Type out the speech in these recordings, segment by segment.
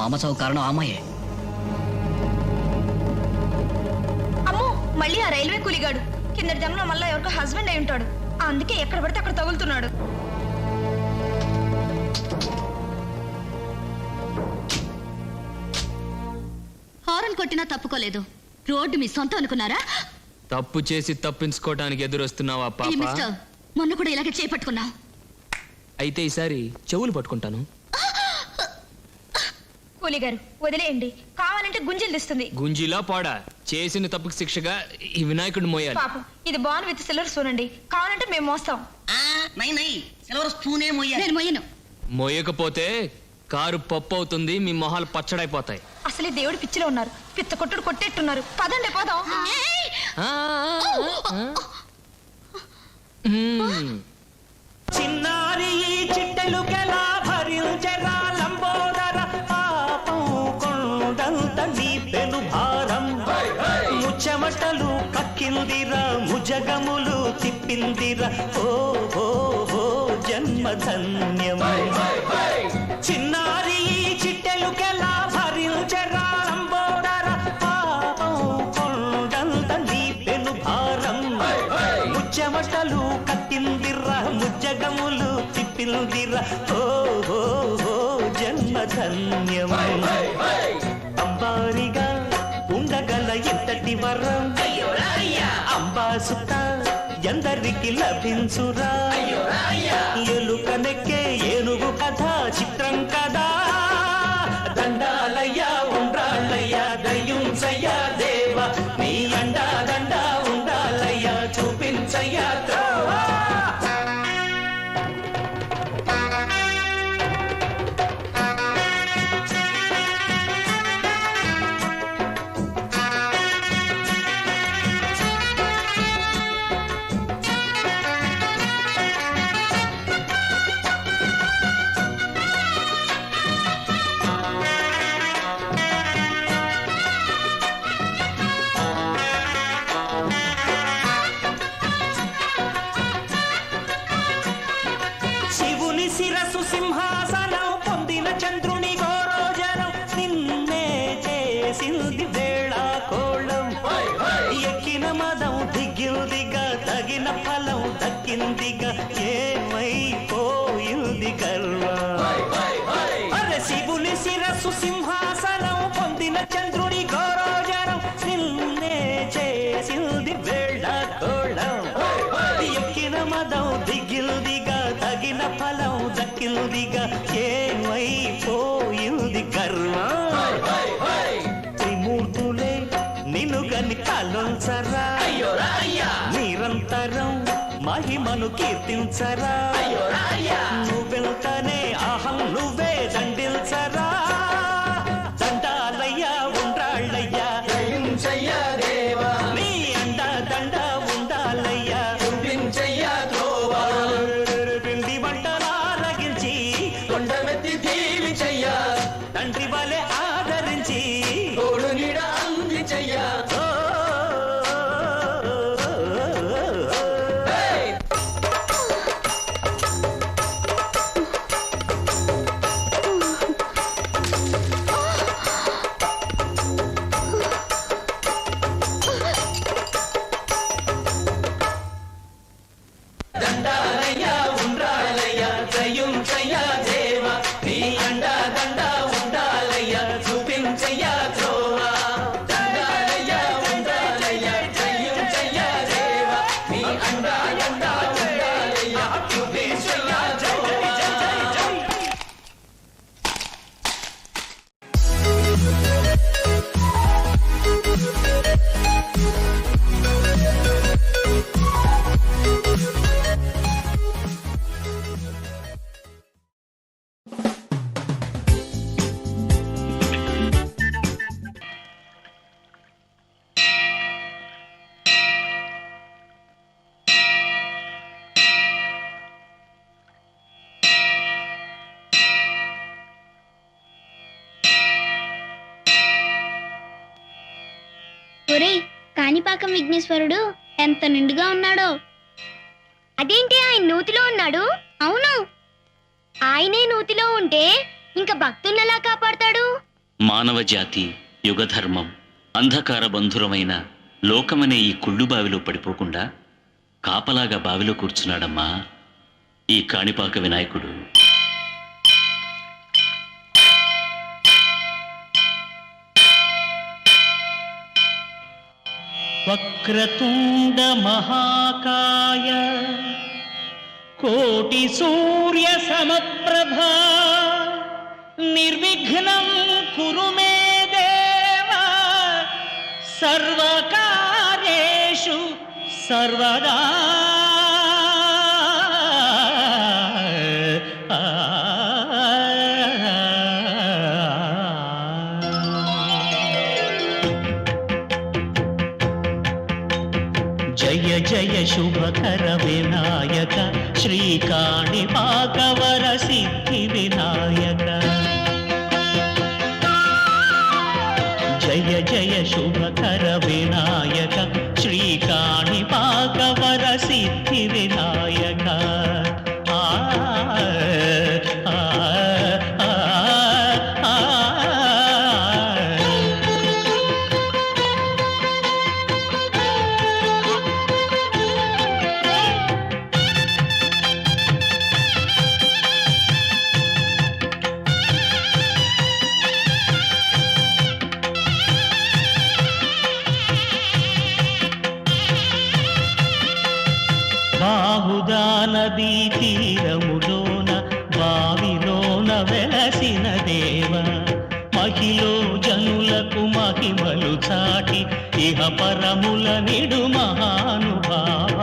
అమ్మ చావు కారణం ఆ అమ్మాయే. అమ్మో, మళ్ళీ ఆ రైల్వే కూలిగాడు కిందటి జన్మలో మళ్ళీ ఎవరికో హస్బెండ్ అయి ఉంటాడు. అందుకే ఎక్కడ పడితే అక్కడ తగులుతున్నాడు. హారన్ కొట్టినా తప్పుకోలేదు. రోడ్డు మీ సొంతం అనుకున్నారా? తప్పు చేసి తప్పించుకోవడానికి ఎదురొస్తున్నావా పాప? మిస్టర్, మొన్న కూడా ఇలాగే చేపట్టుకున్నావు. అయితే ఈసారి చెవులు పట్టుకుంటాను. కూలిగారు వదిలేయండి, కావాలంటే గుంజలు తెస్తుంది. గుంజిలా పాడా చేసిన తప్పుకి శిక్షగా ఈ వినాయకుడిని మోయాలి. పాపం ఇది బాన్ విత్ సిల్వర్ స్పూన్ అండి, కావాలంటే మేము మోస్తాం. సిల్వర్ స్పూనే మొయ్యాలి. నేను మొయ్యను. మోయకపోతే కారు పప్పు అవుతుంది, మీ మొహాలు పచ్చడైపోతాయి. అసలే దేవుడు పిచ్చిలో ఉన్నారు, పిత్త కొట్టుడు కొట్టేట్టున్నారు. పదండి పోదాం. చిన్నారి చిట్టెలుకెలా భరించరా లంబోదర పాపం కొండంత నీ పెను భారం. ముచ్చమటలు కక్కిందిరా, ముజగములు తిప్పిందిరా, ఓ ఓ ఓ జన్మధన్యం. చిన్నారి చిట్టెలుకెలా భరించరా లంబోదర పాపం కొండంత నీ పెను భారం. ముచ్చమటలు కట్టిందిరా, ముజ్జగములు తిప్పిందిరా, ఓ ఓ ఓ జన్మధన్యం. అంబారిగా ఉండగల ఎంతటి వరం, అంబాసుత ఎందరికి లభించురా. ఎలుకనెక్కే ఏనుగు కథ చిత్రం కదా. దండాలయ్యా ఉండ్రాళ్ళయ్యా దయ్యుంచయ్యా దేవ, నీ అండా దండా ఉండాలయ్యా చూపించయ్యా త్రోవా. శివుని శిరసు సింహాసనం పొందిన చంద్రుని గోరోజనం, నిన్నే చేసింది వేళా కోళం. ఎక్కిన మదం దిగ్గిందిగా, తగిన ఫలం దక్కిందిగా, ఏమైపోయింది గర్వం. అరే శివుని శిరసు సింహాసనం పొందిన చంద్రుని గోరోజనం, నిన్నే చేసింది వేళా కోళం. ఎక్కిన మదం దిగ్గిందిగా, తగిన ఫలం దక్కిందిగా, ఏమైపోయింది గర్వం. త్రిమూర్తులే నిన్ను గని కాలుంచరా, నిరంతరం మహిమను కీర్తించరా. నువ్వెంతనే అహం నువ్వే దండిల్చరా. దండాలయ్యా ఉండ్రాళ్ళయ్యా దయించయ్యా దేవా, నీ అండ దండ ఉండాలయ్యా చూపించయ్యా త్రోవా. పిండి వంటలారగించి కొండమెత్తి దీవించయ్యా, తండ్రి వలె ఆదరించి తోడు నీడ అందించయ్యా. దండాలయ్యా ఉండ్రాలయ్యా దయ్యుంచయ్యా దేవా, నీ అండా దండా ఉండాలయ్యా చూపించయ్యా త్రోవా. దండాలయ్యా ఉండాలయ్యా దయ్యుంచయ్యా దేవా, నీ అండా దండా ఉండాలయ్యా చూపించయ్యా త్రోవా. ఒరేయ్, కాణిపాకం విఘ్నేశ్వరుడు ఎంత నిండుగా ఉన్నాడో. అదేంటి ఆయన నూతిలో ఉన్నాడు? అవును, ఆయనే నూతిలో ఉంటే ఇంకా భక్తుల్ని ఎలా కాపాడతాడు? మానవ జాతి యుగధర్మం అంధకార బంధురమైన లోకమనే ఈ కుళ్ళు బావిలో పడిపోకుండా కాపలాగా బావిలో కూర్చున్నాడమ్మా ఈ కాణిపాక వినాయకుడు. వక్రతుండ మహాకాయ కోటి సూర్య సమప్రభా నిర్విఘ్నం కురు మే దేవ సర్వకార్యేషు సర్వదా. జయ జయ శుభకర వినాయక శ్రీకాణిపాకవర సిద్ధి వినాయక. జయ జయ శుభకర వినాయక శ్రీకాణిపాకవర సిద్ధి వినాయక. ఆ ఆ ఆ ఆ బాహుదా నదీ తీరములోన బావిలోన వెలసిన దేవ మహిలో జనులకు మహిమలు చాటి ఇహ పరముల నిడు మహానుభావ.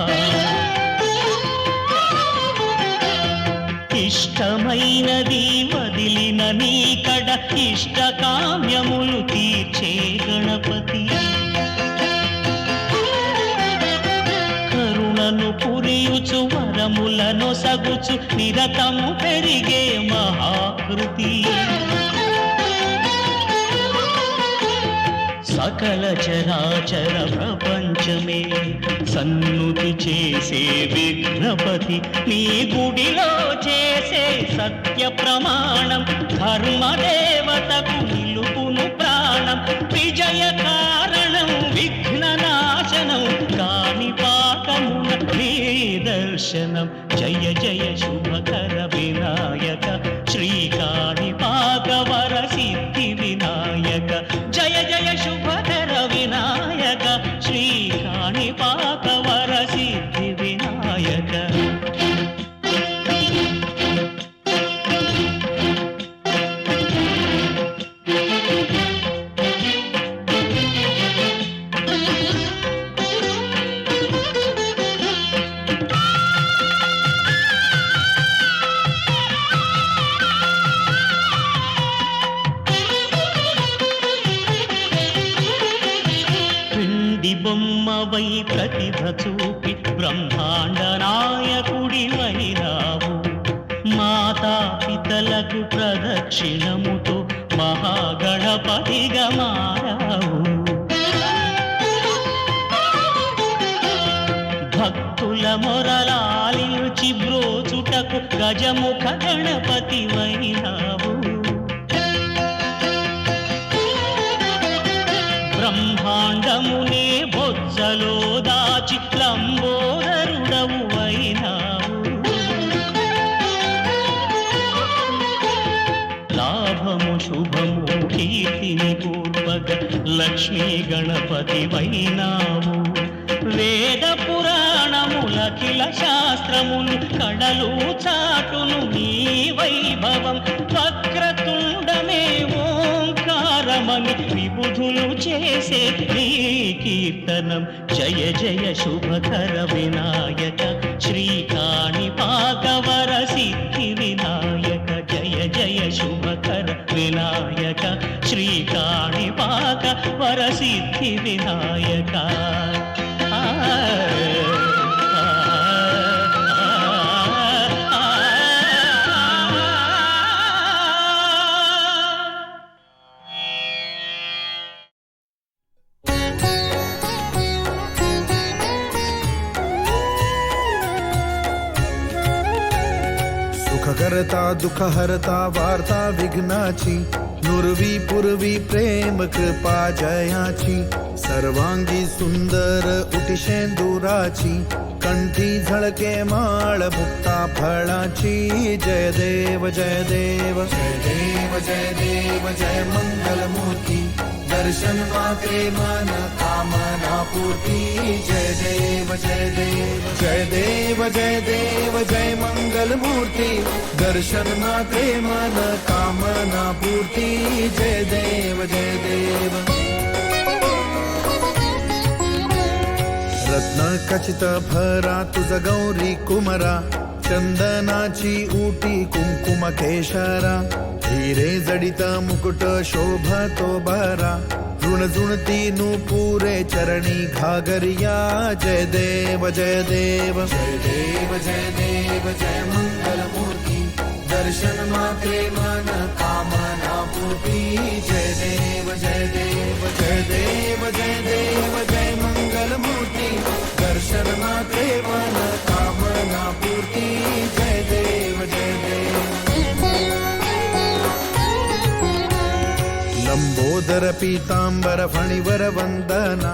ఇష్టమైనది వదిలిన నీకడ ఇష్ట కామ్యములు తీర్చే గణపతి. కరుణను పురియుచు వరములను సగుచు నిరతము పెరిగే మహాకృతి. సకల చరాచర ప్రపంచమే సన్నుతి చేసే విఘ్నపతి నీ గుడిలో చేసే సత్య ప్రమాణం ధర్మదేవతకు నిలుపును ప్రాణం. విజయ కారణం విఘ్న నాశనం కాణిపాకమున నీ దర్శనం. జయ జయ శుభకర వినాయక శ్రీకాణిపాకవర సిద్ధి వినాయక. జయ జయ శుభకర వినాయక శ్రీకాణిపాకవర సిద్ధి వినాయక. బొమ్మవై ప్రతిభ చూపి బ్రహ్మాండ నాయకుడివైనావు. మాతా పితలకు ప్రదక్షిణముతో మహాగణపతిగా మారావు. భక్తుల మొరలాలించి బ్రోచుటకు గజముఖ గణపతివైనావు. బ్రహ్మాండమునే బొజ్జలో దాచి లంబోదరుడవు అయినావు. లాభము శుభము కీర్తిని పూర్వక లక్ష్మీ గణపతి వైనావు. వేద పురాణములఖిల శాస్త్రములు కడలు చాటును నీ వైభవం. వక్రతుండమే ఓంకారమని విబుధులు చేసే నీ కీర్తనం. జయ జయ శుభకర వినాయక శ్రీకాణిపాకవర సిద్ధి వినాయక. జయ జయ శుభకర వినాయక శ్రీకాణిపాకవర సిద్ధి వినాయక. सुखकर्ता दुःखहर्ता वार्ता विघ्नाची नुरवी पुरवी प्रेम कृपा जयाची सर्वांगी सुंदर उटी शेंदुराची कंठी झळके माळ मुक्ता फळाची जय देव जय देव जय देव जय देव जय मंगल मूर्ती दर्शन मात्रे मन कामना पूर्ती जय देव जय देव जय देव जय देव जय मंगल मूर्ती दर्शन मात्रे मन कामना पूर्ती जय देव जय देव रत्न खचित भरा तुझ गौरी कुमरा चंदनाची उटी कुंकुम केशरा हिरे जडित मुकुट शोभतो बरा ऋण जुणती नुपुरे चरणी घागरिया जय देव जय देव जय देव जय देव जय मंगल मूर्ती दर्शन मात्रे मन कामना पूर्ती जय देव जय देव जय देव जय देव जय मंगल मूर्ती दर्शन मात्रे मन कामना पूर्ती जय देव जय देव लंबोदर पीतांबर फणिवर वंदना